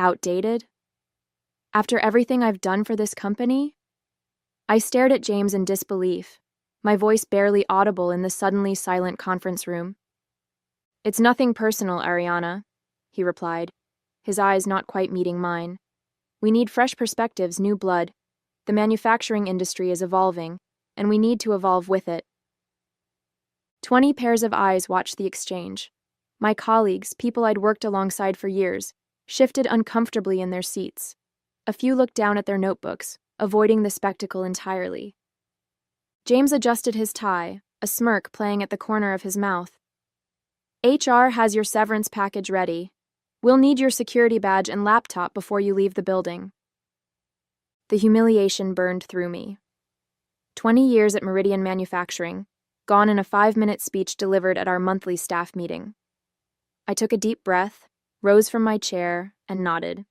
Outdated? After everything I've done for this company? I stared at James in disbelief, my voice barely audible in the suddenly silent conference room. "It's nothing personal, Ariana," he replied, his eyes not quite meeting mine. "We need fresh perspectives, new blood. The manufacturing industry is evolving, and we need to evolve with it." 20 pairs of eyes watched the exchange. My colleagues, people I'd worked alongside for years, shifted uncomfortably in their seats. A few looked down at their notebooks, avoiding the spectacle entirely. James adjusted his tie, a smirk playing at the corner of his mouth. "HR has your severance package ready. We'll need your security badge and laptop before you leave the building." The humiliation burned through me. 20 years at Meridian Manufacturing, gone in a 5-minute speech delivered at our monthly staff meeting. I took a deep breath, rose from my chair, and nodded.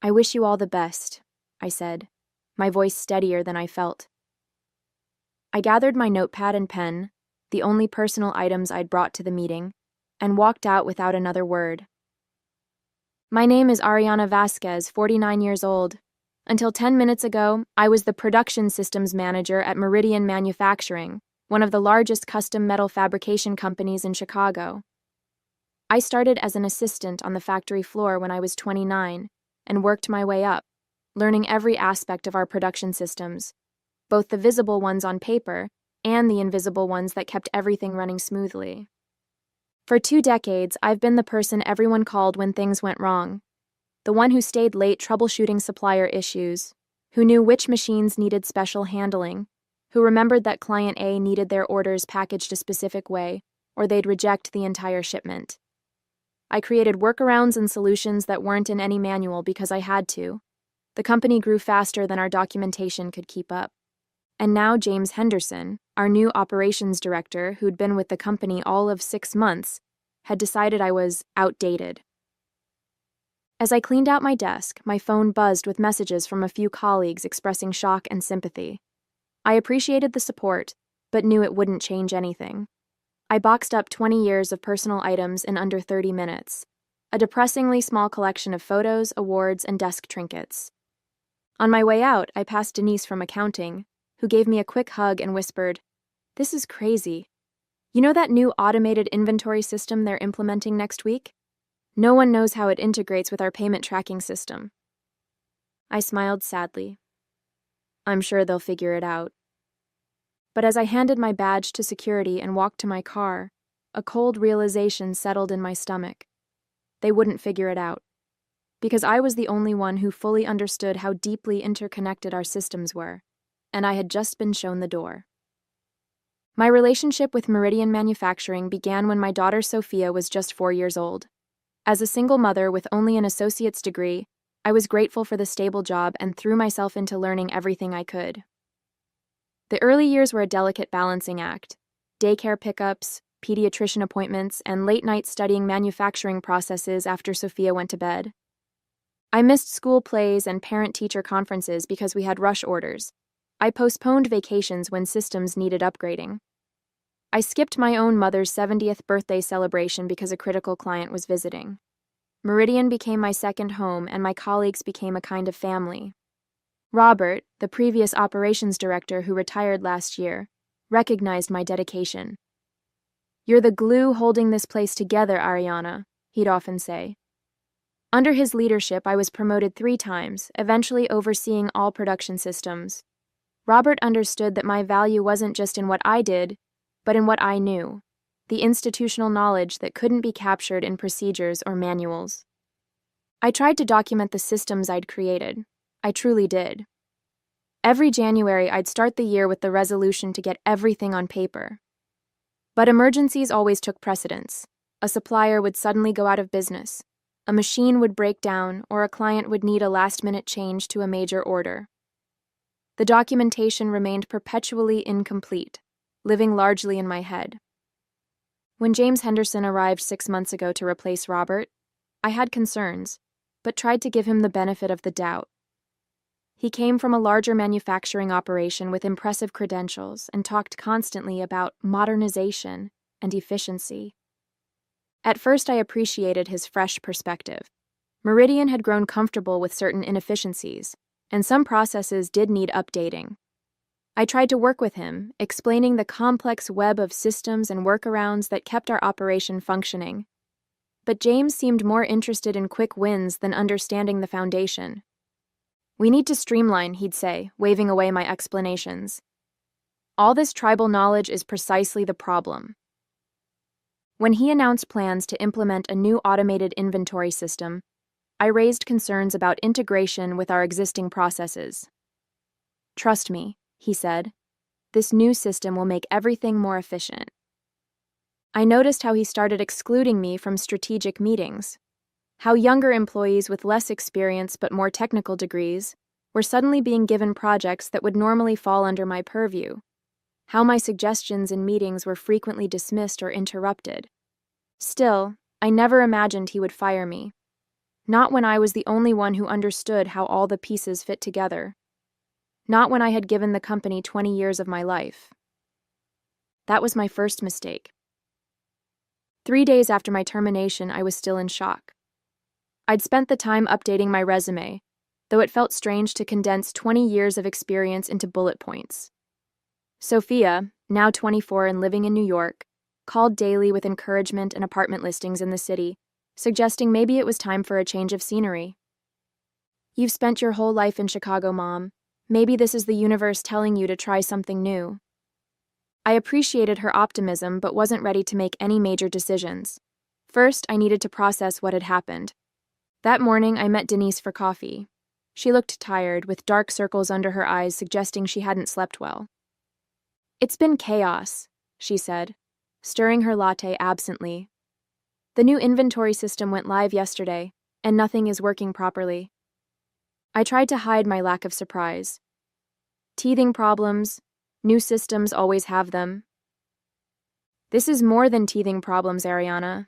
"I wish you all the best," I said, my voice steadier than I felt. I gathered my notepad and pen, the only personal items I'd brought to the meeting, and walked out without another word. "My name is Ariana Vasquez, 49 years old. Until 10 minutes ago, I was the production systems manager at Meridian Manufacturing, one of the largest custom metal fabrication companies in Chicago. I started as an assistant on the factory floor when I was 29 and worked my way up, learning every aspect of our production systems, both the visible ones on paper and the invisible ones that kept everything running smoothly. For 2 decades, I've been the person everyone called when things went wrong, the one who stayed late troubleshooting supplier issues, who knew which machines needed special handling, who remembered that client A needed their orders packaged a specific way, or they'd reject the entire shipment. I created workarounds and solutions that weren't in any manual because I had to. The company grew faster than our documentation could keep up. And now James Henderson, our new operations director who'd been with the company all of 6 months, had decided I was outdated. As I cleaned out my desk, my phone buzzed with messages from a few colleagues expressing shock and sympathy. I appreciated the support, but knew it wouldn't change anything. I boxed up 20 years of personal items in under 30 minutes, a depressingly small collection of photos, awards, and desk trinkets. On my way out, I passed Denise from accounting, who gave me a quick hug and whispered, "This is crazy. You know that new automated inventory system they're implementing next week? No one knows how it integrates with our payment tracking system." I smiled sadly. I'm sure they'll figure it out. But as I handed my badge to security and walked to my car, a cold realization settled in my stomach. They wouldn't figure it out, because I was the only one who fully understood how deeply interconnected our systems were, and I had just been shown the door. My relationship with Meridian Manufacturing began when my daughter Sophia was just 4 years old. As a single mother with only an associate's degree, I was grateful for the stable job and threw myself into learning everything I could. The early years were a delicate balancing act: daycare pickups, pediatrician appointments, and late-night studying manufacturing processes after Sophia went to bed. I missed school plays and parent-teacher conferences because we had rush orders. I postponed vacations when systems needed upgrading. I skipped my own mother's 70th birthday celebration because a critical client was visiting. Meridian became my second home, and my colleagues became a kind of family. Robert, the previous operations director who retired last year, recognized my dedication. "You're the glue holding this place together, Ariana," he'd often say. Under his leadership, I was promoted 3 times, eventually overseeing all production systems. Robert understood that my value wasn't just in what I did, but in what I knew, the institutional knowledge that couldn't be captured in procedures or manuals. I tried to document the systems I'd created. I truly did. Every January, I'd start the year with the resolution to get everything on paper. But emergencies always took precedence. A supplier would suddenly go out of business, a machine would break down, or a client would need a last-minute change to a major order. The documentation remained perpetually incomplete, living largely in my head. When James Henderson arrived 6 months ago to replace Robert, I had concerns, but tried to give him the benefit of the doubt. He came from a larger manufacturing operation with impressive credentials and talked constantly about modernization and efficiency. At first, I appreciated his fresh perspective. Meridian had grown comfortable with certain inefficiencies, and some processes did need updating. I tried to work with him, explaining the complex web of systems and workarounds that kept our operation functioning. But James seemed more interested in quick wins than understanding the foundation. "We need to streamline," he'd say, waving away my explanations. "All this tribal knowledge is precisely the problem." When he announced plans to implement a new automated inventory system, I raised concerns about integration with our existing processes. "Trust me," he said, "this new system will make everything more efficient." I noticed how he started excluding me from strategic meetings, how younger employees with less experience but more technical degrees were suddenly being given projects that would normally fall under my purview, how my suggestions in meetings were frequently dismissed or interrupted. Still, I never imagined he would fire me. Not when I was the only one who understood how all the pieces fit together. Not when I had given the company 20 years of my life. That was my first mistake. 3 days after my termination, I was still in shock. I'd spent the time updating my resume, though it felt strange to condense 20 years of experience into bullet points. Sophia, now 24 and living in New York, called daily with encouragement and apartment listings in the city, suggesting maybe it was time for a change of scenery. "You've spent your whole life in Chicago, Mom. Maybe this is the universe telling you to try something new." I appreciated her optimism but wasn't ready to make any major decisions. First, I needed to process what had happened. That morning, I met Denise for coffee. She looked tired, with dark circles under her eyes suggesting she hadn't slept well. "It's been chaos," she said, stirring her latte absently. "The new inventory system went live yesterday, and nothing is working properly." I tried to hide my lack of surprise. "Teething problems. New systems always have them." "This is more than teething problems, Ariana.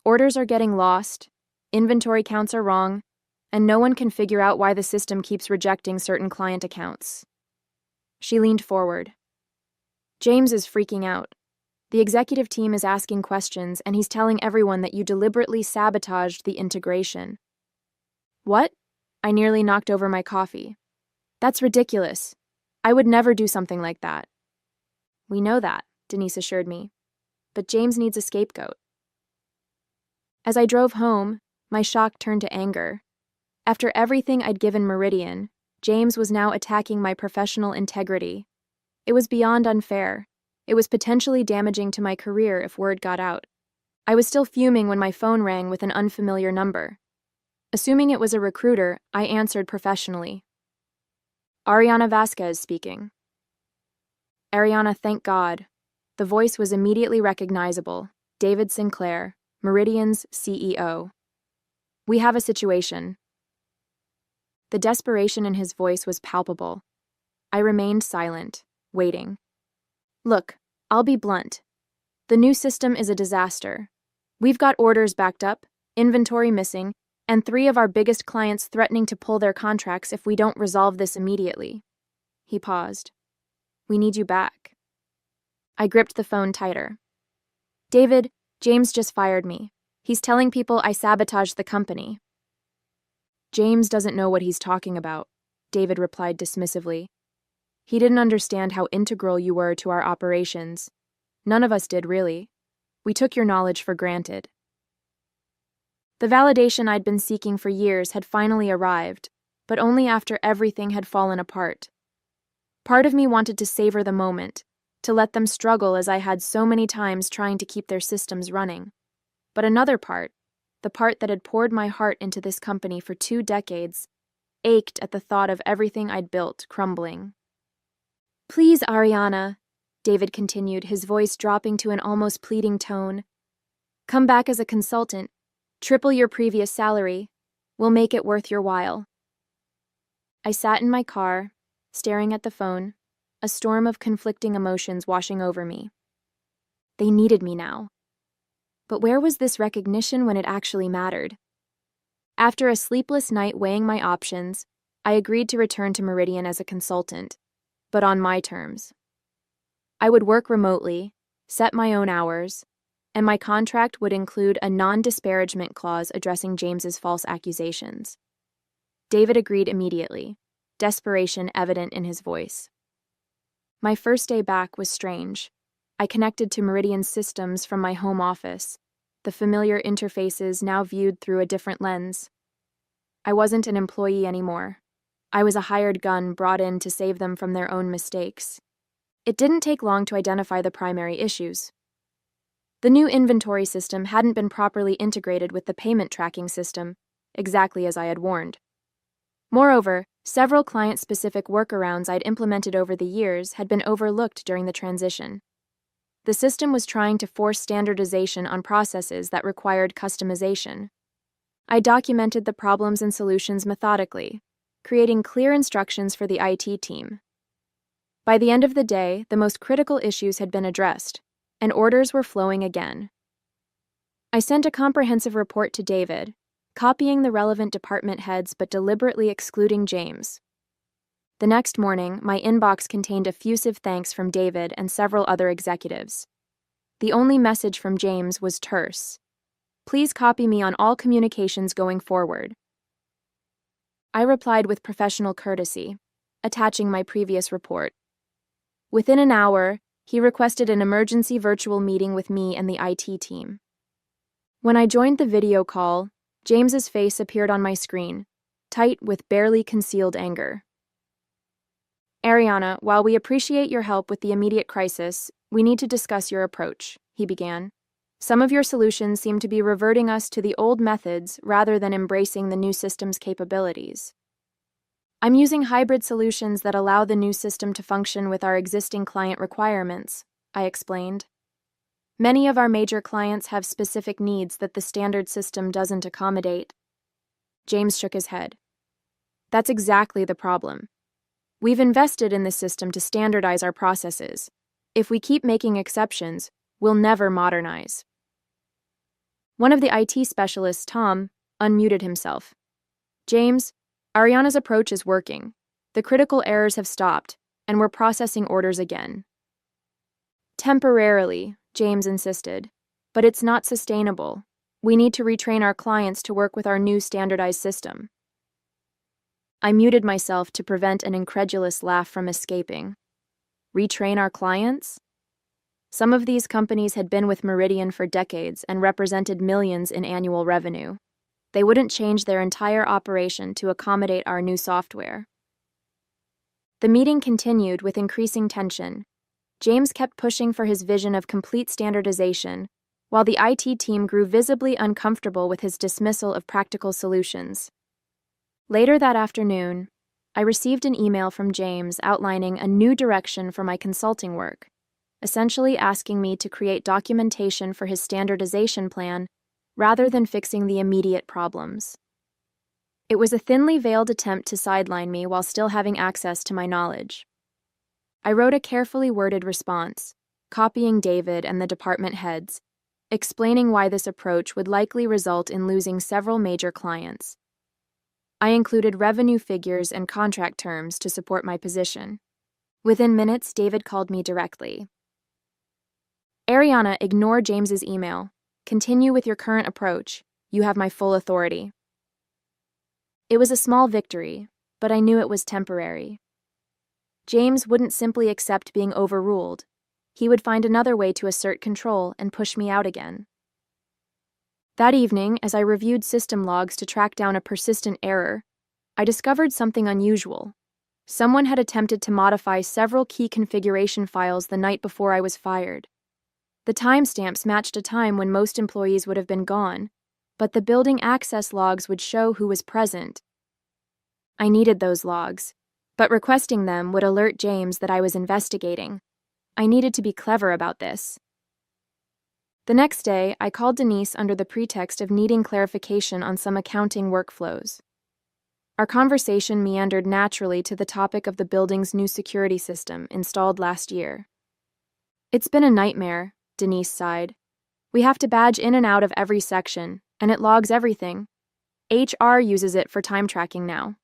Orders are getting lost, inventory counts are wrong, and no one can figure out why the system keeps rejecting certain client accounts." She leaned forward. "James is freaking out. The executive team is asking questions, and he's telling everyone that you deliberately sabotaged the integration." "What?" I nearly knocked over my coffee. "That's ridiculous. I would never do something like that." "We know that," Denise assured me. "But James needs a scapegoat." As I drove home, my shock turned to anger. After everything I'd given Meridian, James was now attacking my professional integrity. It was beyond unfair. It was potentially damaging to my career if word got out. I was still fuming when my phone rang with an unfamiliar number. Assuming it was a recruiter, I answered professionally. "Ariana Vasquez speaking." "Ariana, thank God." The voice was immediately recognizable. David Sinclair, Meridian's CEO. "We have a situation." The desperation in his voice was palpable. I remained silent, waiting. "Look, I'll be blunt. The new system is a disaster. We've got orders backed up, inventory missing, and 3 of our biggest clients threatening to pull their contracts if we don't resolve this immediately." He paused. "We need you back." I gripped the phone tighter. "David, James just fired me. He's telling people I sabotaged the company." "James doesn't know what he's talking about," David replied dismissively. "He didn't understand how integral you were to our operations. None of us did, really. We took your knowledge for granted." The validation I'd been seeking for years had finally arrived, but only after everything had fallen apart. Part of me wanted to savor the moment, to let them struggle as I had so many times trying to keep their systems running. But another part, the part that had poured my heart into this company for 2 decades, ached at the thought of everything I'd built crumbling. "Please, Ariana," David continued, his voice dropping to an almost pleading tone. "Come back as a consultant. Triple your previous salary. We'll make it worth your while." I sat in my car, staring at the phone, a storm of conflicting emotions washing over me. They needed me now. But where was this recognition when it actually mattered? After a sleepless night weighing my options, I agreed to return to Meridian as a consultant, but on my terms. I would work remotely, set my own hours, and my contract would include a non-disparagement clause addressing James's false accusations. David agreed immediately, desperation evident in his voice. My first day back was strange. I connected to Meridian's systems from my home office, the familiar interfaces now viewed through a different lens. I wasn't an employee anymore. I was a hired gun brought in to save them from their own mistakes. It didn't take long to identify the primary issues. The new inventory system hadn't been properly integrated with the payment tracking system, exactly as I had warned. Moreover, several client-specific workarounds I'd implemented over the years had been overlooked during the transition. The system was trying to force standardization on processes that required customization. I documented the problems and solutions methodically, creating clear instructions for the IT team. By the end of the day, the most critical issues had been addressed, and orders were flowing again. I sent a comprehensive report to David, copying the relevant department heads but deliberately excluding James. The next morning, my inbox contained effusive thanks from David and several other executives. The only message from James was terse. Please copy me on all communications going forward. I replied with professional courtesy, attaching my previous report. Within an hour, he requested an emergency virtual meeting with me and the IT team. When I joined the video call, James's face appeared on my screen, tight with barely concealed anger. Ariana, while we appreciate your help with the immediate crisis, we need to discuss your approach, he began. Some of your solutions seem to be reverting us to the old methods rather than embracing the new system's capabilities. I'm using hybrid solutions that allow the new system to function with our existing client requirements, I explained. Many of our major clients have specific needs that the standard system doesn't accommodate. James shook his head. That's exactly the problem. We've invested in this system to standardize our processes. If we keep making exceptions, we'll never modernize. One of the IT specialists, Tom, unmuted himself. James, Ariana's approach is working. The critical errors have stopped, and we're processing orders again. Temporarily, James insisted, but it's not sustainable. We need to retrain our clients to work with our new standardized system. I muted myself to prevent an incredulous laugh from escaping. Retrain our clients? Some of these companies had been with Meridian for decades and represented millions in annual revenue. They wouldn't change their entire operation to accommodate our new software. The meeting continued with increasing tension. James kept pushing for his vision of complete standardization, while the IT team grew visibly uncomfortable with his dismissal of practical solutions. Later that afternoon, I received an email from James outlining a new direction for my consulting work, essentially asking me to create documentation for his standardization plan rather than fixing the immediate problems. It was a thinly veiled attempt to sideline me while still having access to my knowledge. I wrote a carefully worded response, copying David and the department heads, explaining why this approach would likely result in losing several major clients. I included revenue figures and contract terms to support my position. Within minutes, David called me directly. Ariana, ignore James's email. Continue with your current approach. You have my full authority. It was a small victory, but I knew it was temporary. James wouldn't simply accept being overruled. He would find another way to assert control and push me out again. That evening, as I reviewed system logs to track down a persistent error, I discovered something unusual. Someone had attempted to modify several key configuration files the night before I was fired. The timestamps matched a time when most employees would have been gone, but the building access logs would show who was present. I needed those logs, but requesting them would alert James that I was investigating. I needed to be clever about this. The next day, I called Denise under the pretext of needing clarification on some accounting workflows. Our conversation meandered naturally to the topic of the building's new security system installed last year. It's been a nightmare, Denise sighed. We have to badge in and out of every section, and it logs everything. HR uses it for time tracking now.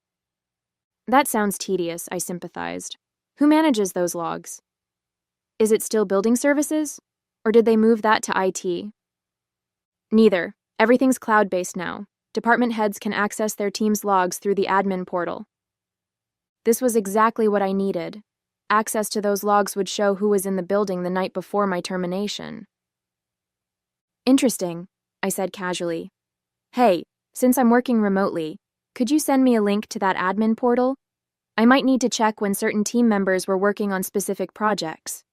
That sounds tedious, I sympathized. Who manages those logs? Is it still building services? Or did they move that to IT? Neither. Everything's cloud-based now. Department heads can access their team's logs through the admin portal. This was exactly what I needed. Access to those logs would show who was in the building the night before my termination. Interesting, I said casually. Hey, since I'm working remotely, could you send me a link to that admin portal? I might need to check when certain team members were working on specific projects.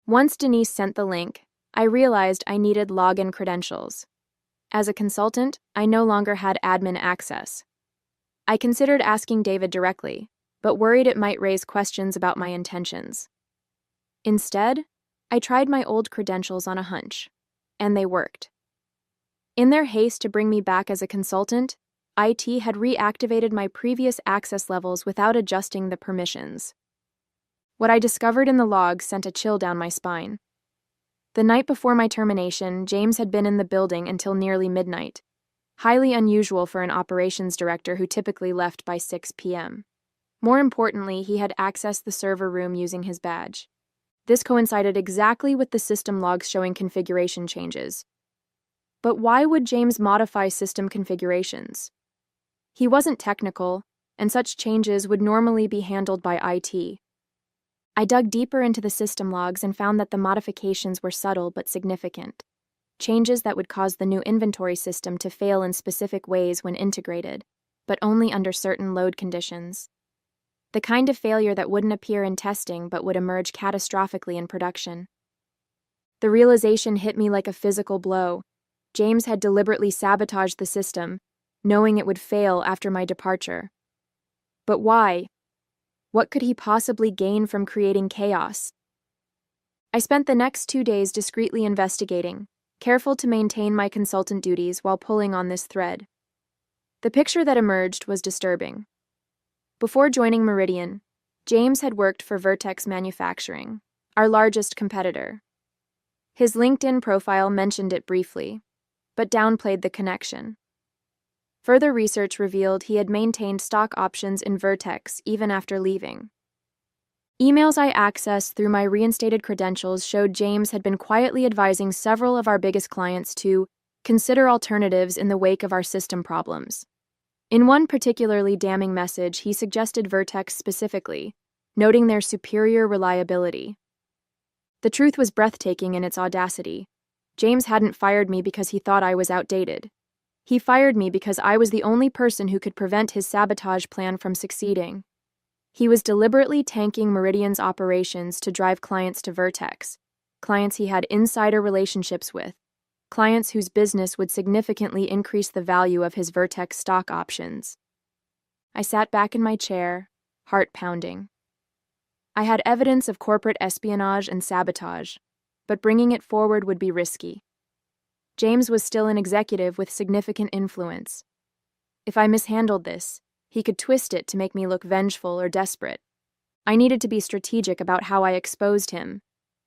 Once Denise sent the link, I realized I needed login credentials. As a consultant, I no longer had admin access. I considered asking David directly, but worried it might raise questions about my intentions. Instead, I tried my old credentials on a hunch, and they worked. In their haste to bring me back as a consultant, IT had reactivated my previous access levels without adjusting the permissions. What I discovered in the logs sent a chill down my spine. The night before my termination, James had been in the building until nearly midnight, highly unusual for an operations director who typically left by 6 p.m. More importantly, he had accessed the server room using his badge. This coincided exactly with the system logs showing configuration changes. But why would James modify system configurations? He wasn't technical, and such changes would normally be handled by IT. I dug deeper into the system logs and found that the modifications were subtle but significant. Changes that would cause the new inventory system to fail in specific ways when integrated, but only under certain load conditions. The kind of failure that wouldn't appear in testing but would emerge catastrophically in production. The realization hit me like a physical blow. James had deliberately sabotaged the system, knowing it would fail after my departure. But why? What could he possibly gain from creating chaos? I spent the next 2 days discreetly investigating, careful to maintain my consultant duties while pulling on this thread. The picture that emerged was disturbing. Before joining Meridian, James had worked for Vertex Manufacturing, our largest competitor. His LinkedIn profile mentioned it briefly, but downplayed the connection. Further research revealed he had maintained stock options in Vertex even after leaving. Emails I accessed through my reinstated credentials showed James had been quietly advising several of our biggest clients to consider alternatives in the wake of our system problems. In one particularly damning message, he suggested Vertex specifically, noting their superior reliability. The truth was breathtaking in its audacity. James hadn't fired me because he thought I was outdated. He fired me because I was the only person who could prevent his sabotage plan from succeeding. He was deliberately tanking Meridian's operations to drive clients to Vertex, clients he had insider relationships with, clients whose business would significantly increase the value of his Vertex stock options. I sat back in my chair, heart pounding. I had evidence of corporate espionage and sabotage, but bringing it forward would be risky. James was still an executive with significant influence. If I mishandled this, he could twist it to make me look vengeful or desperate. I needed to be strategic about how I exposed him,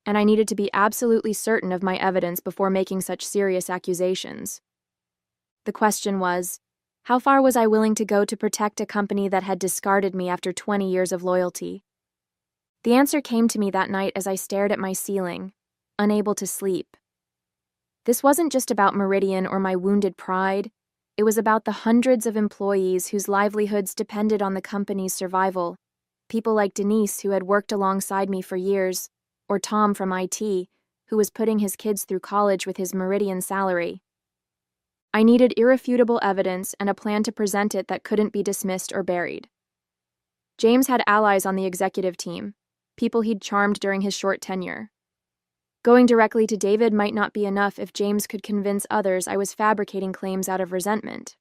and I needed to be absolutely certain of my evidence before making such serious accusations. The question was, how far was I willing to go to protect a company that had discarded me after 20 years of loyalty? The answer came to me that night as I stared at my ceiling, unable to sleep. This wasn't just about Meridian or my wounded pride. It was about the hundreds of employees whose livelihoods depended on the company's survival. People like Denise, who had worked alongside me for years, or Tom from IT, who was putting his kids through college with his Meridian salary. I needed irrefutable evidence and a plan to present it that couldn't be dismissed or buried. James had allies on the executive team, people he'd charmed during his short tenure. Going directly to David might not be enough if James could convince others I was fabricating claims out of resentment.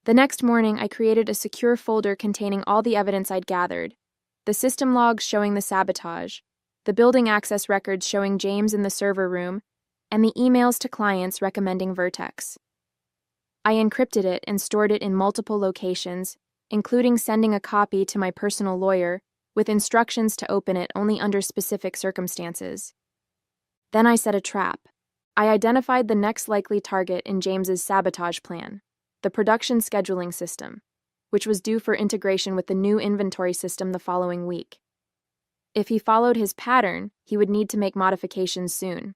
The next morning, I created a secure folder containing all the evidence I'd gathered, the system logs showing the sabotage, the building access records showing James in the server room, and the emails to clients recommending Vertex. I encrypted it and stored it in multiple locations, including sending a copy to my personal lawyer, with instructions to open it only under specific circumstances. Then I set a trap. I identified the next likely target in James's sabotage plan, the production scheduling system, which was due for integration with the new inventory system the following week. If he followed his pattern, he would need to make modifications soon.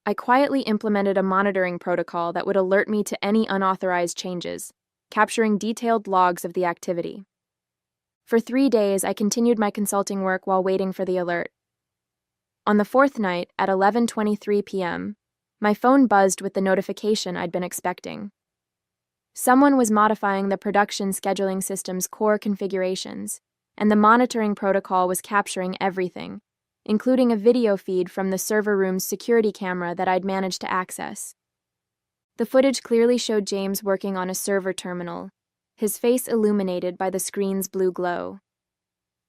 I quietly implemented a monitoring protocol that would alert me to any unauthorized changes, capturing detailed logs of the activity. For 3 days, I continued my consulting work while waiting for the alert. On the fourth night, at 11:23 p.m., my phone buzzed with the notification I'd been expecting. Someone was modifying the production scheduling system's core configurations, and the monitoring protocol was capturing everything, including a video feed from the server room's security camera that I'd managed to access. The footage clearly showed James working on a server terminal, his face illuminated by the screen's blue glow.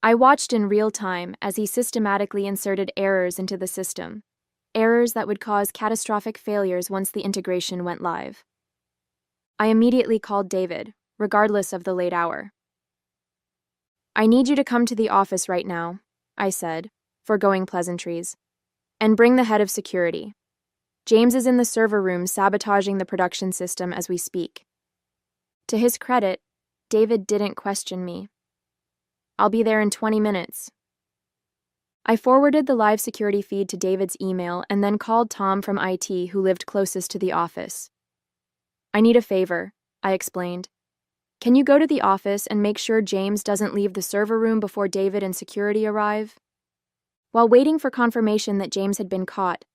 I watched in real time as he systematically inserted errors into the system, errors that would cause catastrophic failures once the integration went live. I immediately called David, regardless of the late hour. "I need you to come to the office right now," I said, foregoing pleasantries, "and bring the head of security. James is in the server room sabotaging the production system as we speak." To his credit, David didn't question me. "I'll be there in 20 minutes. I forwarded the live security feed to David's email and then called Tom from IT, who lived closest to the office. "I need a favor," I explained. "Can you go to the office and make sure James doesn't leave the server room before David and security arrive?" While waiting for confirmation that James had been caught,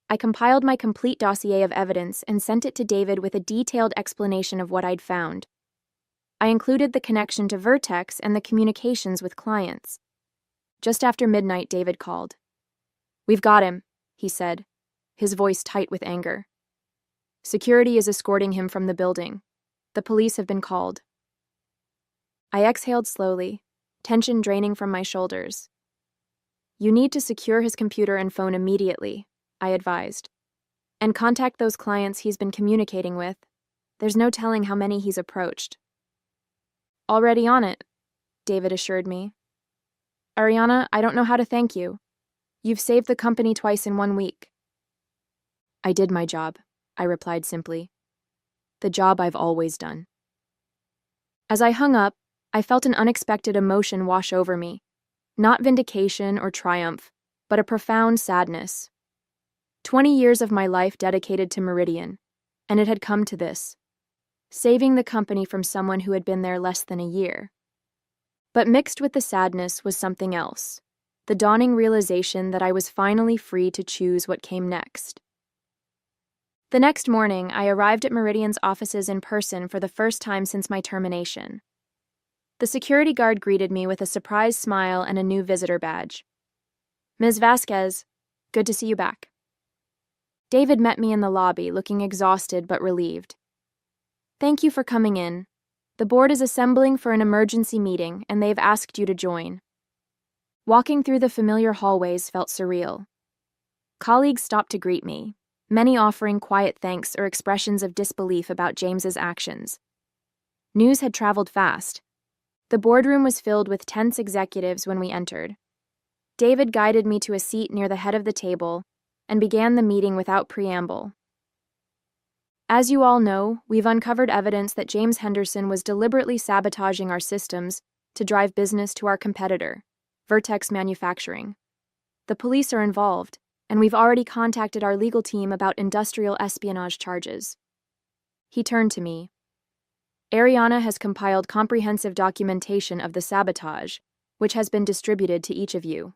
I compiled my complete dossier of evidence and sent it to David with a detailed explanation of what I'd found. I included the connection to Vertex and the communications with clients. Just after midnight, David called. "We've got him," he said, his voice tight with anger. "Security is escorting him from the building. The police have been called." I exhaled slowly, tension draining from my shoulders. "You need to secure his computer and phone immediately," I advised. "And contact those clients he's been communicating with. There's no telling how many he's approached." "Already on it," David assured me. "Ariana, I don't know how to thank you. You've saved the company twice in 1 week." "I did my job," I replied simply. "The job I've always done." As I hung up, I felt an unexpected emotion wash over me. Not vindication or triumph, but a profound sadness. 20 years of my life dedicated to Meridian, and it had come to this. Saving the company from someone who had been there less than a year. But mixed with the sadness was something else, the dawning realization that I was finally free to choose what came next. The next morning, I arrived at Meridian's offices in person for the first time since my termination. The security guard greeted me with a surprise smile and a new visitor badge. "Ms. Vasquez, good to see you back." David met me in the lobby, looking exhausted but relieved. "Thank you for coming in. The board is assembling for an emergency meeting, and they've asked you to join." Walking through the familiar hallways felt surreal. Colleagues stopped to greet me, many offering quiet thanks or expressions of disbelief about James's actions. News had traveled fast. The boardroom was filled with tense executives when we entered. David guided me to a seat near the head of the table and began the meeting without preamble. "As you all know, we've uncovered evidence that James Henderson was deliberately sabotaging our systems to drive business to our competitor, Vertex Manufacturing. The police are involved, and we've already contacted our legal team about industrial espionage charges." He turned to me. "Ariana has compiled comprehensive documentation of the sabotage, which has been distributed to each of you.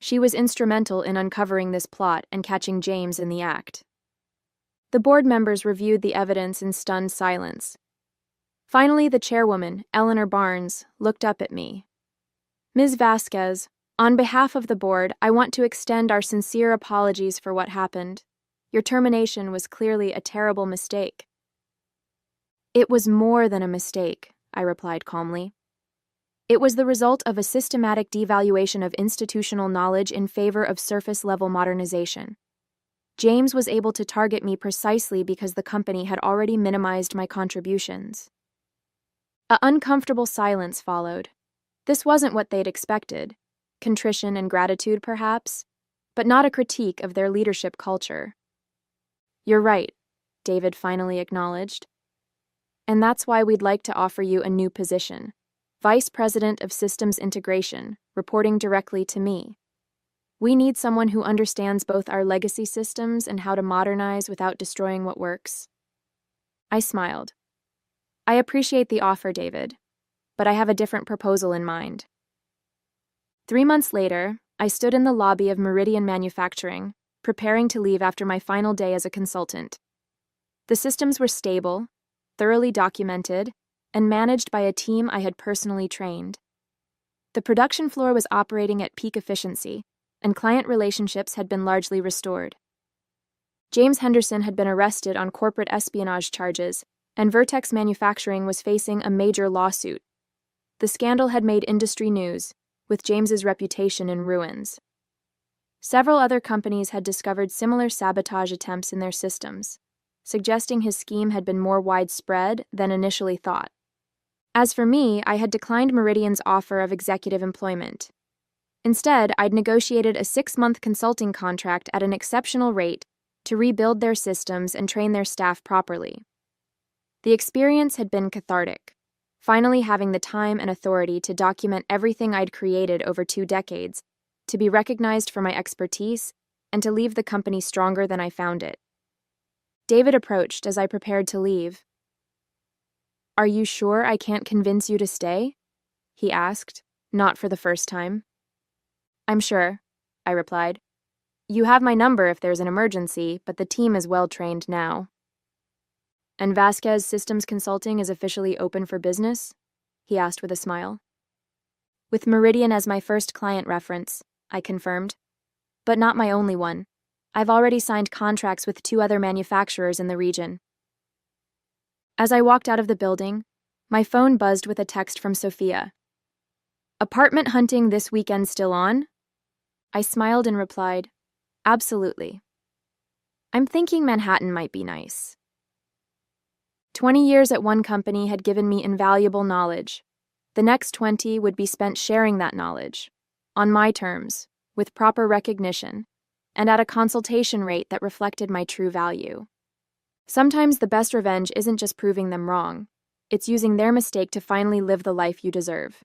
She was instrumental in uncovering this plot and catching James in the act." The board members reviewed the evidence in stunned silence. Finally, the chairwoman, Eleanor Barnes, looked up at me. "Ms. Vasquez, on behalf of the board, I want to extend our sincere apologies for what happened. Your termination was clearly a terrible mistake." "It was more than a mistake," I replied calmly. "It was the result of a systematic devaluation of institutional knowledge in favor of surface-level modernization. James was able to target me precisely because the company had already minimized my contributions." An uncomfortable silence followed. This wasn't what they'd expected. Contrition and gratitude, perhaps, but not a critique of their leadership culture. "You're right," David finally acknowledged. "And that's why we'd like to offer you a new position, Vice President of Systems Integration, reporting directly to me." We need someone who understands both our legacy systems and how to modernize without destroying what works. I smiled. I appreciate the offer, David, but I have a different proposal in mind. 3 months later, I stood in the lobby of Meridian Manufacturing, preparing to leave after my final day as a consultant. The systems were stable, thoroughly documented, and managed by a team I had personally trained. The production floor was operating at peak efficiency, and client relationships had been largely restored. James Henderson had been arrested on corporate espionage charges, and Vertex Manufacturing was facing a major lawsuit. The scandal had made industry news, with James's reputation in ruins. Several other companies had discovered similar sabotage attempts in their systems, suggesting his scheme had been more widespread than initially thought. As for me, I had declined Meridian's offer of executive employment. Instead, I'd negotiated a 6-month consulting contract at an exceptional rate to rebuild their systems and train their staff properly. The experience had been cathartic, finally having the time and authority to document everything I'd created over 2 decades, to be recognized for my expertise, and to leave the company stronger than I found it. David approached as I prepared to leave. "Are you sure I can't convince you to stay?" he asked, not for the first time. "I'm sure," I replied. "You have my number if there's an emergency, but the team is well trained now." "And Vasquez Systems Consulting is officially open for business?" he asked with a smile. "With Meridian as my first client reference," I confirmed. "But not my only one. I've already signed contracts with 2 other manufacturers in the region." As I walked out of the building, my phone buzzed with a text from Sophia. "Apartment hunting this weekend still on?" I smiled and replied, "Absolutely. I'm thinking Manhattan might be nice." 20 years at one company had given me invaluable knowledge. The next 20 would be spent sharing that knowledge, on my terms, with proper recognition, and at a consultation rate that reflected my true value. Sometimes the best revenge isn't just proving them wrong, it's using their mistake to finally live the life you deserve.